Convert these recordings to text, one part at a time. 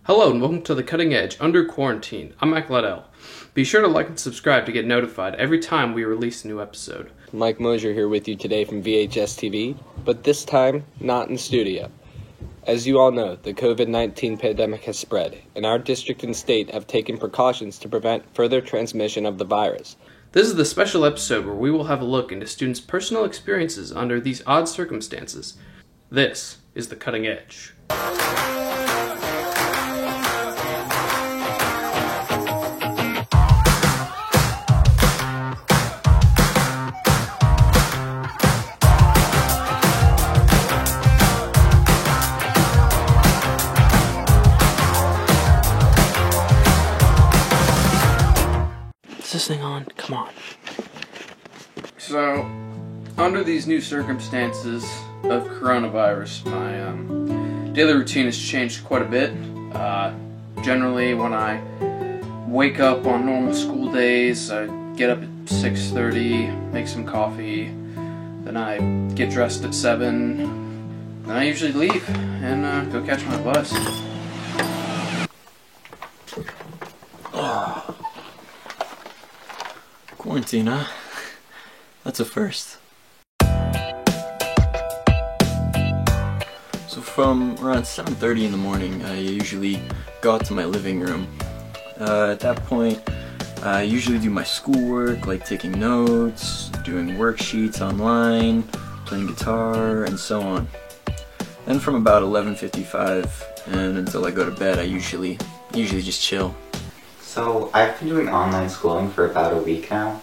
Hello and welcome to The Cutting Edge Under Quarantine. I'm Mike Liddell. Be sure to like and subscribe to get notified every time we release a new episode. Mike Mosier here with you today from VHS TV, but this time not in studio. As you all know, the COVID-19 pandemic has spread, and our district and state have taken precautions to prevent further transmission of the virus. This is the special episode where we will have a look into students' personal experiences under these odd circumstances. This is The Cutting Edge. Is this thing on? Come on. So, under these new circumstances of coronavirus, my daily routine has changed quite a bit. Generally, when I wake up on normal school days, I get up at 6:30, make some coffee, then I get dressed at 7, then I usually leave and go catch my bus. Quarantine, huh? That's a first. So from around 7:30 in the morning, I usually go out to my living room. At that point, I usually do my schoolwork, like taking notes, doing worksheets online, playing guitar, and so on. Then from about 11:55 and until I go to bed, I usually just chill. So I've been doing online schooling for about a week now,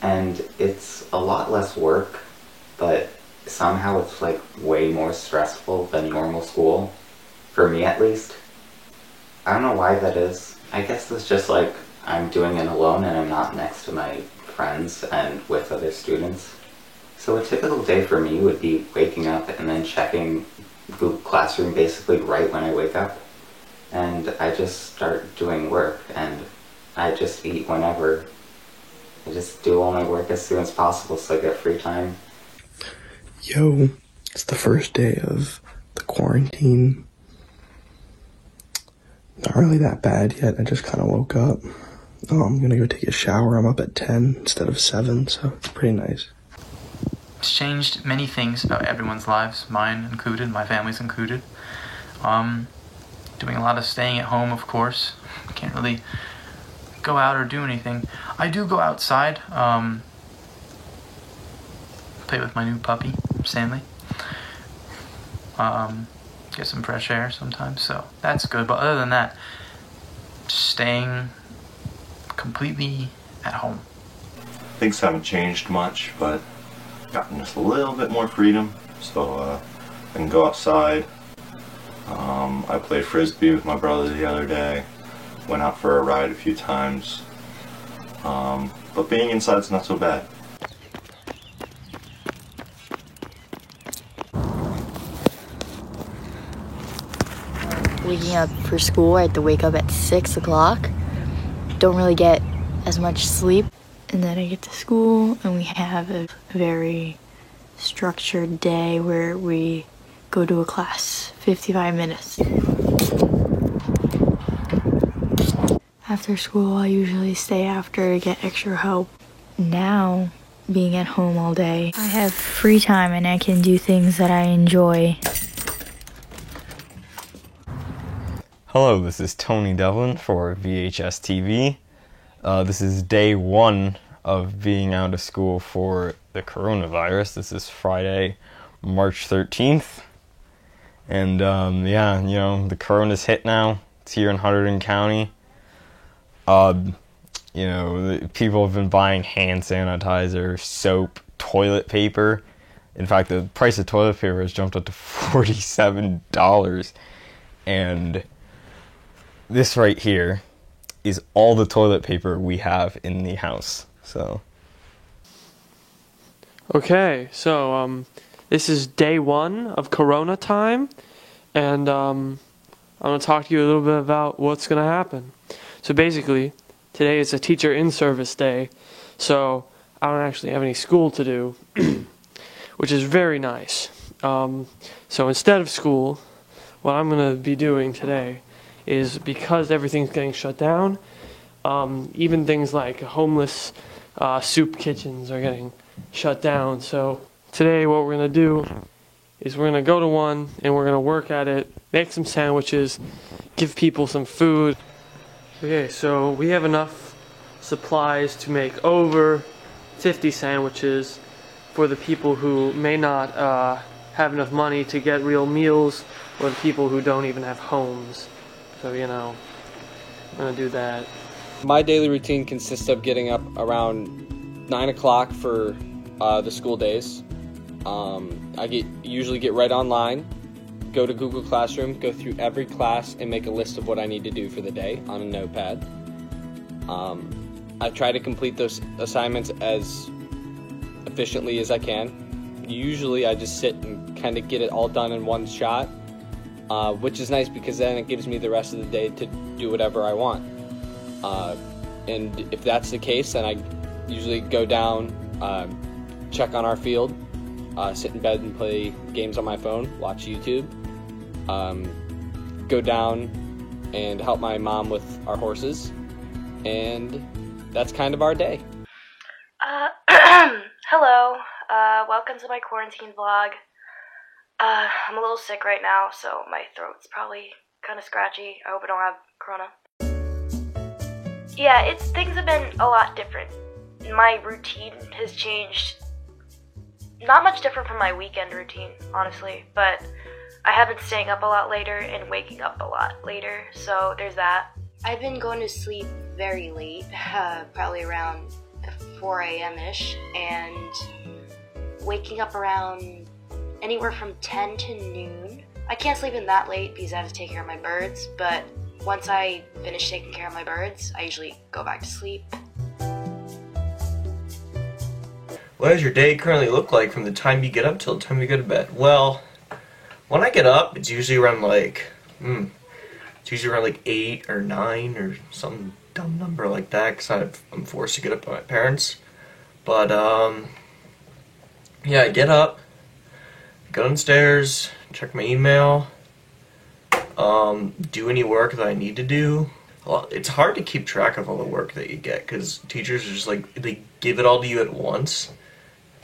and it's a lot less work, but somehow it's like way more stressful than normal school, for me at least. I don't know why that is. I guess it's just like I'm doing it alone and I'm not next to my friends and with other students. So a typical day for me would be waking up and then checking Google Classroom basically right when I wake up. And I just start doing work, and I just eat whenever. I just do all my work as soon as possible so I get free time. Yo, it's the first day of the quarantine. Not really that bad yet, I just kind of woke up. I'm gonna go take a shower. I'm up at 10 instead of 7, so it's pretty nice. It's changed many things about everyone's lives, mine included, my family's included. Doing a lot of staying at home, of course. Can't really go out or do anything. I do go outside, play with my new puppy, Stanley. Get some fresh air sometimes, so that's good. But other than that, staying completely at home. Things haven't changed much, but gotten just a little bit more freedom, so I can go outside. I played Frisbee with my brother the other day, went out for a ride a few times, but being inside's not so bad. Waking up for school, I have to wake up at 6 o'clock. Don't really get as much sleep. And then I get to school and we have a very structured day where we go to a class, 55 minutes. After school, I usually stay after to get extra help. Now, being at home all day, I have free time and I can do things that I enjoy. Hello, this is Tony Devlin for VHS TV. This is day 1 of being out of school for the coronavirus. This is Friday, March 13th. And the corona's hit now. It's here in Hunterdon County. People have been buying hand sanitizer, soap, toilet paper. In fact, the price of toilet paper has jumped up to $47. And this right here is all the toilet paper we have in the house. So. Okay, so this is day 1 of Corona time, and I'm going to talk to you a little bit about what's going to happen. So basically, today is a teacher in-service day, so I don't actually have any school to do, which is very nice. So instead of school, what I'm going to be doing today is because everything's getting shut down, even things like homeless soup kitchens are getting shut down. So today what we're going to do is we're going to go to one and we're going to work at it, make some sandwiches, give people some food. Okay, so we have enough supplies to make over 50 sandwiches for the people who may not have enough money to get real meals, or the people who don't even have homes. So, you know, I'm going to do that. My daily routine consists of getting up around 9 o'clock for the school days. I usually get right online, go to Google Classroom, go through every class, and make a list of what I need to do for the day on a notepad. I try to complete those assignments as efficiently as I can. Usually I just sit and kind of get it all done in one shot, which is nice because then it gives me the rest of the day to do whatever I want. And if that's the case, then I usually go down, check on our field, sit in bed and play games on my phone, watch YouTube, go down and help my mom with our horses, and that's kind of our day. Hello, welcome to my quarantine vlog. I'm a little sick right now, so my throat's probably kind of scratchy. I hope I don't have corona. Yeah, things have been a lot different. My routine has changed. Not much different from my weekend routine, honestly, but I have been staying up a lot later and waking up a lot later, so there's that. I've been going to sleep very late, probably around 4 a.m.-ish, and waking up around anywhere from 10 to noon. I can't sleep in that late because I have to take care of my birds, but once I finish taking care of my birds, I usually go back to sleep. What does your day currently look like from the time you get up till the time you go to bed? Well, when I get up, it's usually around like 8 or 9 or some dumb number like that, because I'm forced to get up by my parents. But yeah, I get up, go downstairs, check my email, do any work that I need to do. Well, it's hard to keep track of all the work that you get, because teachers are just like, they give it all to you at once,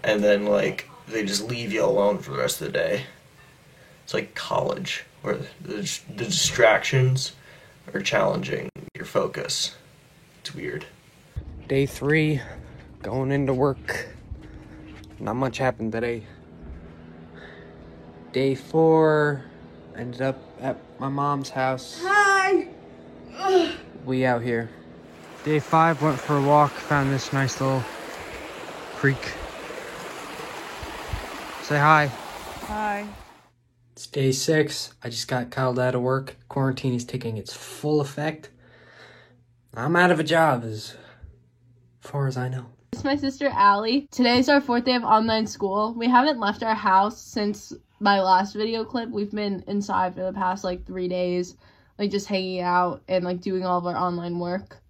and then like they just leave you alone for the rest of the day. It's like college, where the distractions are challenging your focus. It's weird. Day 3, going into work. Not much happened today. Day 4, ended up at my mom's house. Hi! We out here. Day 5, went for a walk, found this nice little creek. Say hi. Hi. It's day 6. I just got called out of work. Quarantine is taking its full effect. I'm out of a job as far as I know. It's my sister Allie. Today's our 4th day of online school. We haven't left our house since my last video clip. We've been inside for the past like 3 days, like just hanging out and like doing all of our online work.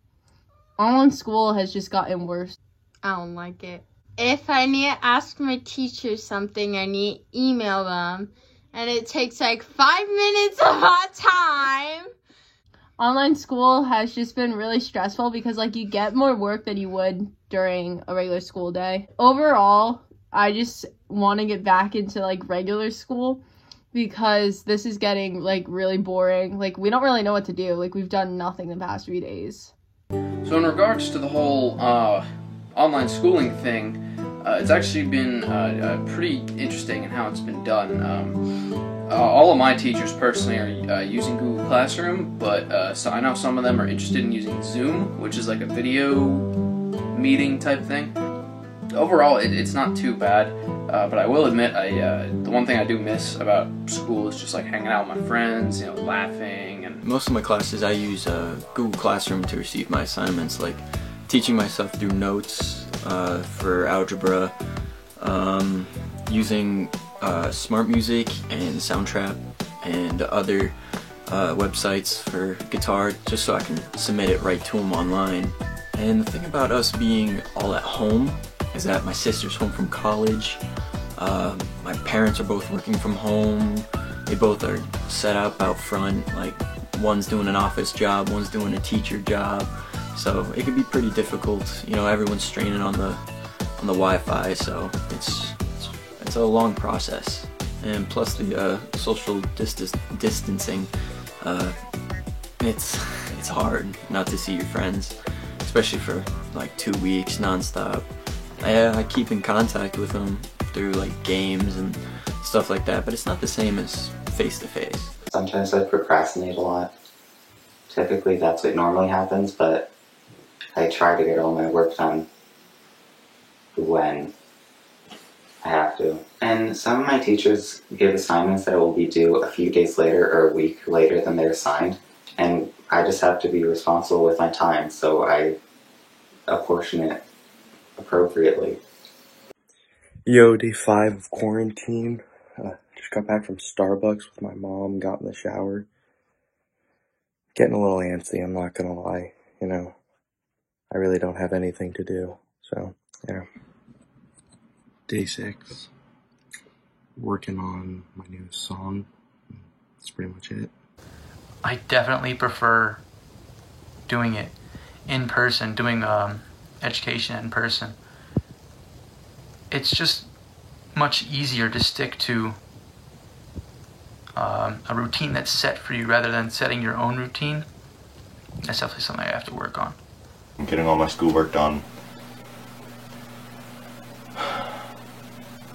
Online school has just gotten worse. I don't like it. If I need to ask my teacher something, I need to email them, and it takes like 5 minutes of my time. Online school has just been really stressful because like you get more work than you would during a regular school day. Overall, I just want to get back into like regular school because this is getting like really boring. Like we don't really know what to do. Like we've done nothing the past 3 days. So in regards to the whole online schooling thing, it's actually been pretty interesting in how it's been done. All of my teachers personally are using Google Classroom, but so I know some of them are interested in using Zoom, which is like a video meeting type thing. Overall, it's not too bad, but I will admit, the one thing I do miss about school is just like hanging out with my friends, you know, laughing. And most of my classes I use Google Classroom to receive my assignments, like teaching myself through notes for algebra, using Smart Music and Soundtrap and other websites for guitar, just so I can submit it right to them online. And the thing about us being all at home is that my sister's home from college, my parents are both working from home, they both are set up out front, like one's doing an office job, one's doing a teacher job, so it can be pretty difficult. You know, everyone's straining on the Wi-Fi, so it's a long process. And plus the social distancing, it's hard not to see your friends, especially for like 2 weeks nonstop. I keep in contact with them through like games and stuff like that, but it's not the same as face-to-face. Sometimes I procrastinate a lot. Typically that's what normally happens, but I try to get all my work done when I have to. And some of my teachers give assignments that will be due a few days later or a week later than they're assigned, and I just have to be responsible with my time, so I apportion it appropriately. Yo, day 5 of quarantine. Just got back from Starbucks with my mom, got in the shower. Getting a little antsy, I'm not gonna lie. You know, I really don't have anything to do, so, yeah. Day 6. Working on my new song. That's pretty much it. I definitely prefer doing it in person, doing education in person. It's just much easier to stick to a routine that's set for you rather than setting your own routine. That's definitely something I have to work on. I'm getting all my schoolwork done.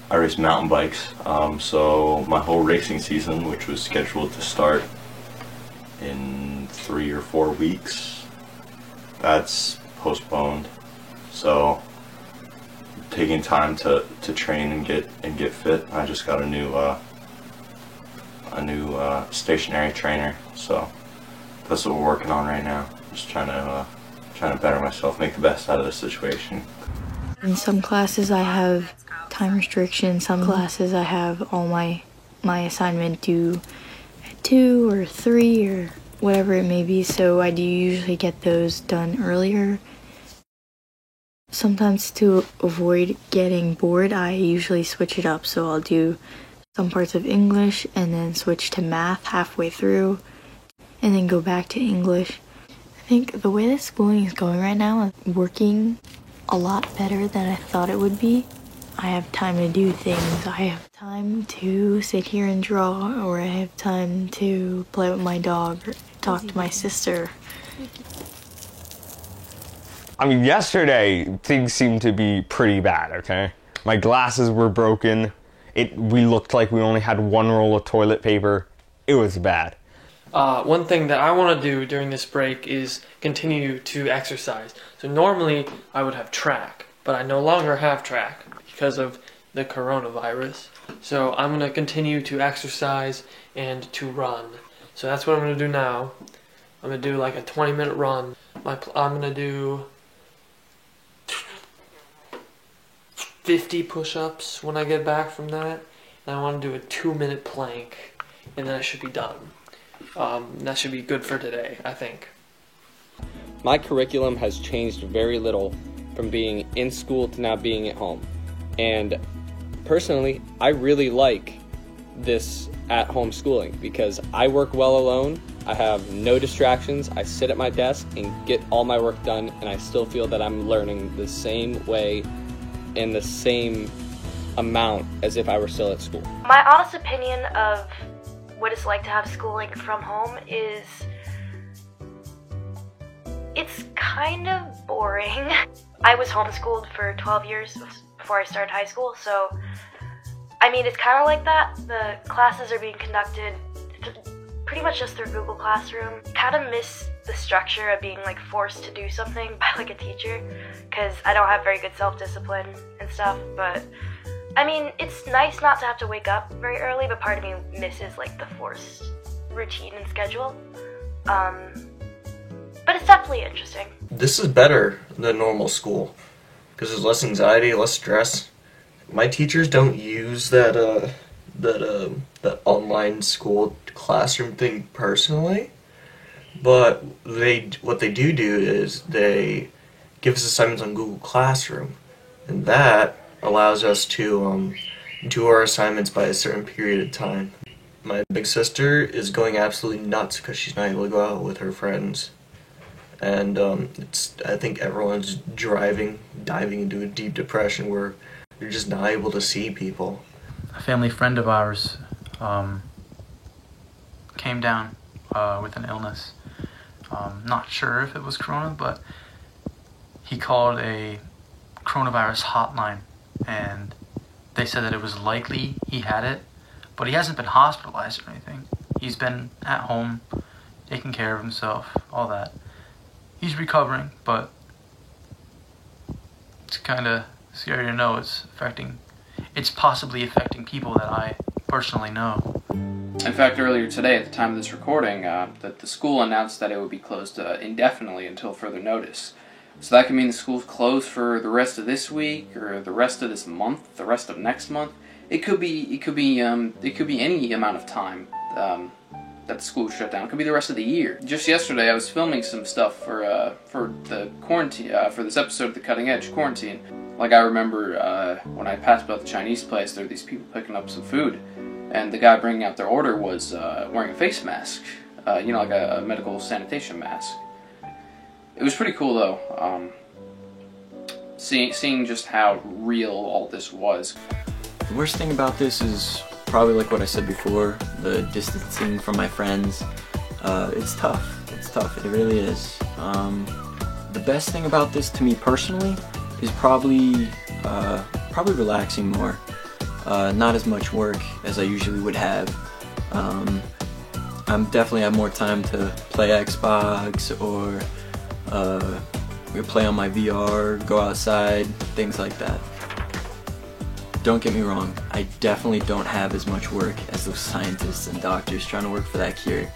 I race mountain bikes, so my whole racing season, which was scheduled to start in 3 or 4 weeks, that's postponed. So taking time to train and get fit. I just got a new stationary trainer, so that's what we're working on right now. Just trying to better myself, make the best out of the situation. In some classes I have time restrictions. Some classes I have all my assignment due at 2 or 3 or whatever it may be, so I do usually get those done earlier. Sometimes to avoid getting bored, I usually switch it up, so I'll do some parts of English and then switch to math halfway through and then go back to English. I think the way that schooling is going right now is working a lot better than I thought it would be. I have time to do things. I have time to sit here and draw, or I have time to play with my dog or talk to my sister. I mean, yesterday, things seemed to be pretty bad, okay? My glasses were broken. We looked like we only had 1 roll of toilet paper. It was bad. One thing that I want to do during this break is continue to exercise. So normally I would have track, but I no longer have track because of the coronavirus. So I'm going to continue to exercise and to run. So that's what I'm going to do now. I'm going to do like a 20-minute run. I'm going to do 50 push-ups when I get back from that. And I want to do a 2-minute plank, and then I should be done. That should be good for today, I think. My curriculum has changed very little from being in school to now being at home. And personally, I really like this at-home schooling because I work well alone, I have no distractions, I sit at my desk and get all my work done, and I still feel that I'm learning the same way in the same amount as if I were still at school. My honest opinion of what it's like to have schooling from home is it's kind of boring. I was homeschooled for 12 years before I started high school, so I mean it's kind of like that. The classes are being conducted pretty much just through Google Classroom. Kind of miss the structure of being like forced to do something by like a teacher because I don't have very good self-discipline and stuff, but I mean, it's nice not to have to wake up very early, but part of me misses like the forced routine and schedule. But it's definitely interesting. This is better than normal school because there's less anxiety, less stress. My teachers don't use that online school classroom thing personally, but what they do is they give us assignments on Google Classroom, and that allows us to do our assignments by a certain period of time. My big sister is going absolutely nuts because she's not able to go out with her friends. And I think everyone's diving into a deep depression where you're just not able to see people. A family friend of ours came down with an illness. Not sure if it was corona, but he called a coronavirus hotline, and they said that it was likely he had it, but he hasn't been hospitalized or anything. He's been at home, taking care of himself, all that. He's recovering, but it's kind of scary to know it's possibly affecting people that I personally know. In fact, earlier today, at the time of this recording, that the school announced that it would be closed indefinitely until further notice. So that could mean the school's closed for the rest of this week, or the rest of this month, the rest of next month. It could be any amount of time that the school shut down. It could be the rest of the year. Just yesterday, I was filming some stuff for the quarantine, for this episode of The Cutting Edge Quarantine. Like, I remember when I passed by the Chinese place, there were these people picking up some food, and the guy bringing out their order was wearing a face mask, you know, like a medical sanitation mask. It was pretty cool, though, seeing just how real all this was. The worst thing about this is probably like what I said before, the distancing from my friends. It's tough. It's tough. It really is. The best thing about this to me personally is probably relaxing more. Not as much work as I usually would have. I'm definitely have more time to play Xbox or play on my VR, go outside, things like that. Don't get me wrong, I definitely don't have as much work as those scientists and doctors trying to work for that cure.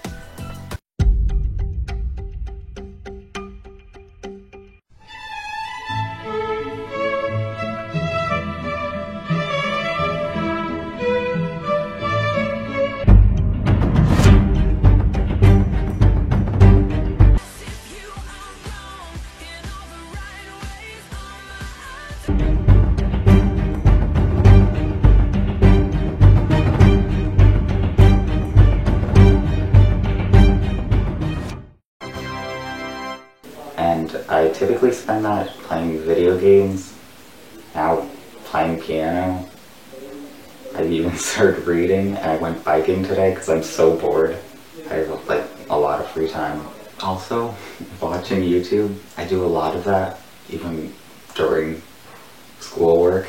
And I typically spend that playing video games, now playing piano. I even started reading, and I went biking today because I'm so bored. I have like a lot of free time. Also, watching YouTube, I do a lot of that, even during schoolwork.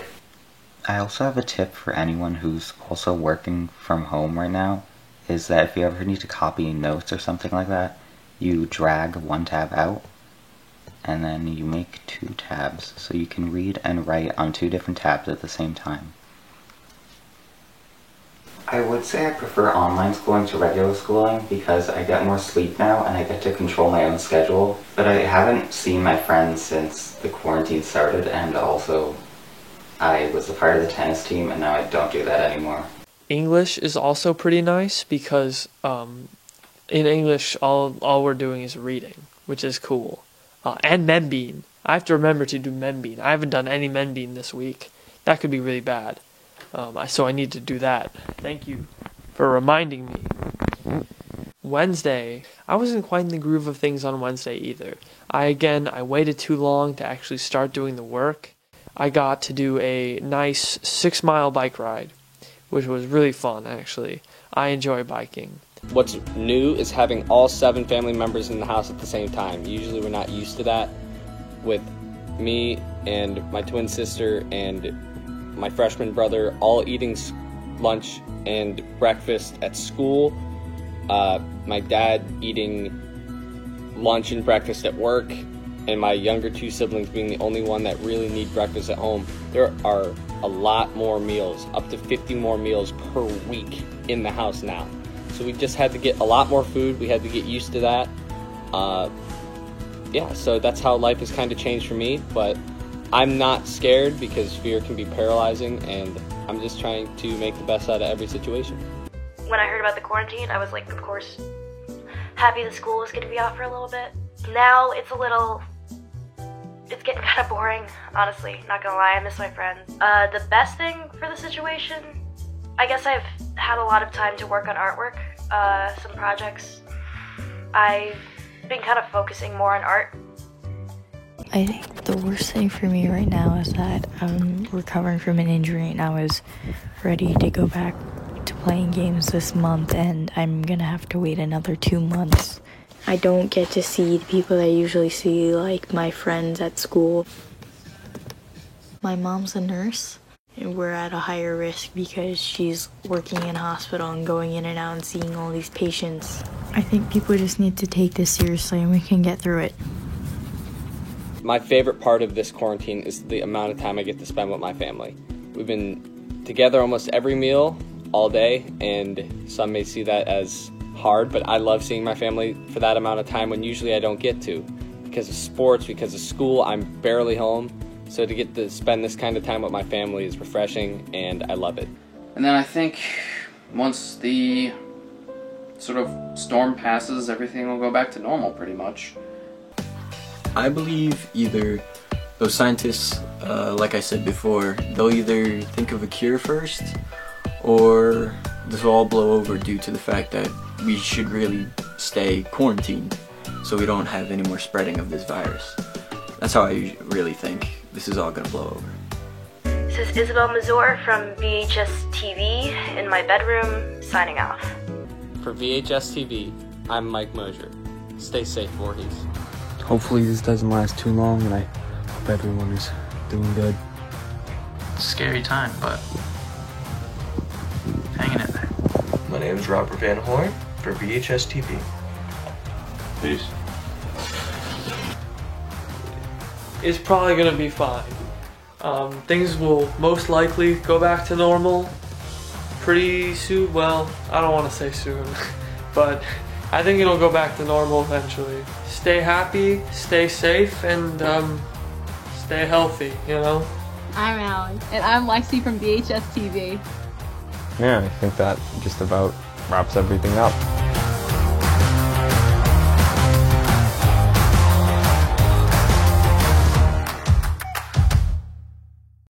I also have a tip for anyone who's also working from home right now, is that if you ever need to copy notes or something like that, you drag one tab out, and then you make 2 tabs, so you can read and write on 2 different tabs at the same time. I would say I prefer online schooling to regular schooling because I get more sleep now and I get to control my own schedule, but I haven't seen my friends since the quarantine started, and also I was a part of the tennis team and now I don't do that anymore. English is also pretty nice because in English all we're doing is reading, which is cool. And Menbean. I have to remember to do Menbean. I haven't done any Menbean this week. That could be really bad. So I need to do that. Thank you for reminding me. Wednesday. I wasn't quite in the groove of things on Wednesday either. I waited too long to actually start doing the work. I got to do a nice 6-mile bike ride, which was really fun, actually. I enjoy biking. What's new is having all 7 family members in the house at the same time. Usually we're not used to that, with me and my twin sister and my freshman brother all eating lunch and breakfast at school, my dad eating lunch and breakfast at work, and my younger 2 siblings being the only one that really need breakfast at home. There are a lot more meals, up to 50 more meals per week in the house now. So we just had to get a lot more food. We had to get used to that. Yeah, so that's how life has kind of changed for me, but I'm not scared because fear can be paralyzing, and I'm just trying to make the best out of every situation. When I heard about the quarantine, I was like, of course, happy the school was going to be out for a little bit. Now it's getting kind of boring, honestly, not gonna lie, I miss my friends. The best thing for the situation I guess I've had a lot of time to work on artwork, some projects. I've been kind of focusing more on art. I think the worst thing for me right now is that I'm recovering from an injury and I was ready to go back to playing games this month, and I'm gonna have to wait another 2 months. I don't get to see the people that I usually see, like my friends at school. My mom's a nurse, and we're at a higher risk because she's working in a hospital and going in and out and seeing all these patients. I think people just need to take this seriously and we can get through it. My favorite part of this quarantine is the amount of time I get to spend with my family. We've been together almost every meal all day, and some may see that as hard, but I love seeing my family for that amount of time when usually I don't get to. Because of sports, because of school, I'm barely home. So to get to spend this kind of time with my family is refreshing, and I love it. And then I think once the sort of storm passes, everything will go back to normal pretty much. I believe either those scientists, like I said before, they'll either think of a cure first, or this will all blow over due to the fact that we should really stay quarantined so we don't have any more spreading of this virus. That's how I really think this is all gonna blow over. This is Isabel Mazur from VHS TV in my bedroom, signing off. For VHS TV, I'm Mike Mosier. Stay safe, Voorhees. Hopefully this doesn't last too long, and I hope everyone is doing good. It's a scary time, but hanging in there. My name is Robert Van Horn for VHS TV. Peace. It's probably gonna be fine. Things will most likely go back to normal pretty soon. Well, I don't want to say soon, but I think it'll go back to normal eventually. Stay happy, stay safe, and stay healthy, you know? I'm Allie. And I'm Lexi from VHS TV. Yeah, I think that just about wraps everything up.